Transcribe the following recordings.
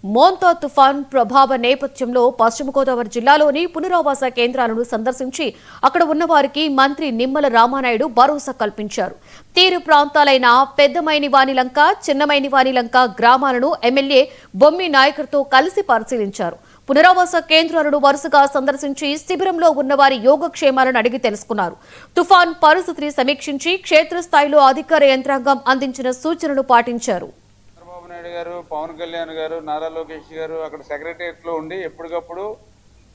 మోంతా తుఫాన్ ప్రభావ నేపథ్యంలో పశ్చిమ గోదావరి జిల్లాలోని పునరావాస కేంద్రాలను సందర్శించి అక్కడ ఉన్న వారికి మంత్రి నిమ్మల రామానాయుడు భరోసా కల్పించారు. తీర ప్రాంతాలైన పెద్దమైనివానిలంక, చిన్నమైనివానిలంక గ్రామాలను ఎమ్మెల్యే బొమ్మి నాయకర్తో కలిసి పరిశీలించారు. పునరావాస కేంద్రాలను వరుసగా సందర్శించి శిబిరంలో ఉన్నవారి యోగక్షేమాలను అడిగి తెలుసుకున్నారు. తుఫాన్ పరిస్థితిని సమీక్షించి క్షేత్రస్థాయిలో అధికార యంత్రాంగం అందించిన సూచనలు పాటించారు. చంద్రబాబు నాయుడు గారు, పవన్ కళ్యాణ్ గారు, నారా లోకేష్ గారు అక్కడ సెక్రటరియట్ లో ఉండి ఎప్పటికప్పుడు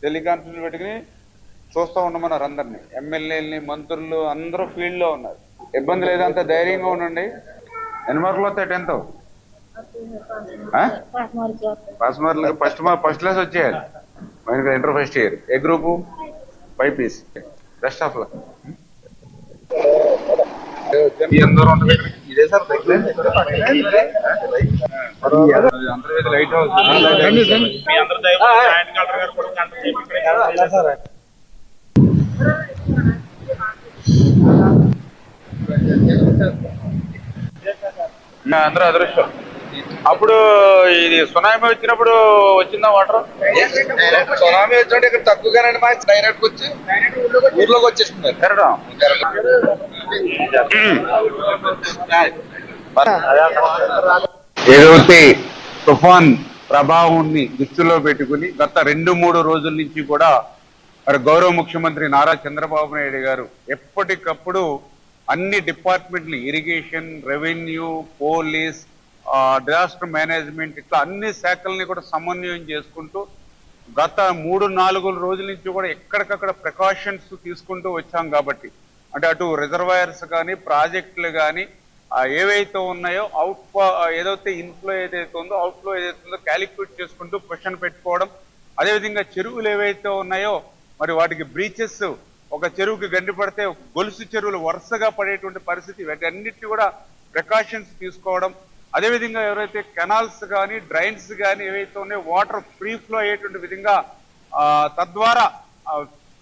టెలికాన్ఫరెన్స్ పెట్టుకుని చూస్తూ ఉండమన్నారు. అందరినీ, ఎమ్మెల్యేలని, మంత్రులు అందరూ ఫీల్డ్ లో ఉన్నారు. ఇబ్బంది లేదంత ధైర్యంగా ఉండండి. ఎన్ని మార్కులు వస్తాయి? 10th ఫస్ట్ క్లాస్ వచ్చేయాలి. Inter first year. ఏ గ్రూపు? 5 పీస్. Best of luck. ఇదే సార్ అంతర్వేది లైట్ హౌస్. అందరూ అదృష్టం. అప్పుడు ఇది సునామీ వచ్చినప్పుడు వచ్చిందా వాటర్? సునామీ వచ్చినట్టు ఇక్కడ తక్కువగానండి. మా డైరెక్ట్ వచ్చి ఊర్లోకి వచ్చేస్తుంది. ఏదైతే తుఫాన్ ప్రభావాన్ని దృష్టిలో పెట్టుకుని గత 2-3 రోజుల నుంచి కూడా మరి గౌరవ ముఖ్యమంత్రి నారా చంద్రబాబు నాయుడు గారు ఎప్పటికప్పుడు అన్ని డిపార్ట్మెంట్లు, irrigation, revenue, police, disaster management, ఇట్లా అన్ని శాఖల్ని కూడా సమన్వయం చేసుకుంటూ గత 3-4 రోజుల నుంచి కూడా ఎక్కడికక్కడ ప్రికాషన్స్ తీసుకుంటూ వచ్చాం. కాబట్టి అంటే అటు రిజర్వాయర్స్ కానీ, ప్రాజెక్టులు కానీ ఏవైతే ఉన్నాయో ఏదైతే ఇన్ఫ్లో ఏదైతే ఉందో, అవుట్ఫ్లో ఏదైతే ఉందో క్యాలిక్యులేట్ చేసుకుంటూ క్వశ్చన్ పెట్టుకోవడం. అదేవిధంగా చెరువులు ఏవైతే ఉన్నాయో మరి వాటికి బ్రీచెస్, ఒక చెరువుకి గండి పడితే గొలుసు చెరువులు వరుసగా పడేటువంటి పరిస్థితి, వీటన్నిటిని కూడా ప్రికాషన్స్ తీసుకోవడం. అదేవిధంగా ఎవరైతే కెనాల్స్ కానీ, డ్రైన్స్ కానీ ఏవైతే ఉన్నాయో వాటర్ ఫ్రీ ఫ్లో అయ్యేటువంటి విధంగా తద్వారా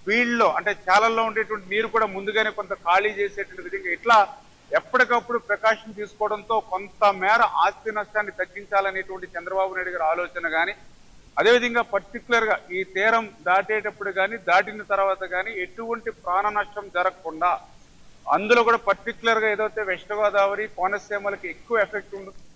ఫీల్డ్ లో అంటే చాలల్లో ఉండేటువంటి నీరు కూడా ముందుగానే కొంత ఖాళీ చేసేటువంటి విధంగా ఇట్లా ఎప్పటికప్పుడు ప్రికాషన్ తీసుకోవడంతో కొంత మేర ఆస్తి నష్టాన్ని తగ్గించాలనేటువంటి చంద్రబాబు నాయుడు గారి ఆలోచన కానీ, అదేవిధంగా పర్టికులర్ గా ఈ తీరం దాటేటప్పుడు కానీ, దాటిన తర్వాత కానీ ఎటువంటి ప్రాణ నష్టం జరగకుండా అందులో కూడా పర్టికులర్ గా ఏదైతే వెస్ట్ గోదావరి, కోనసీమలకి ఎక్కువ ఎఫెక్ట్ ఉంటుంది.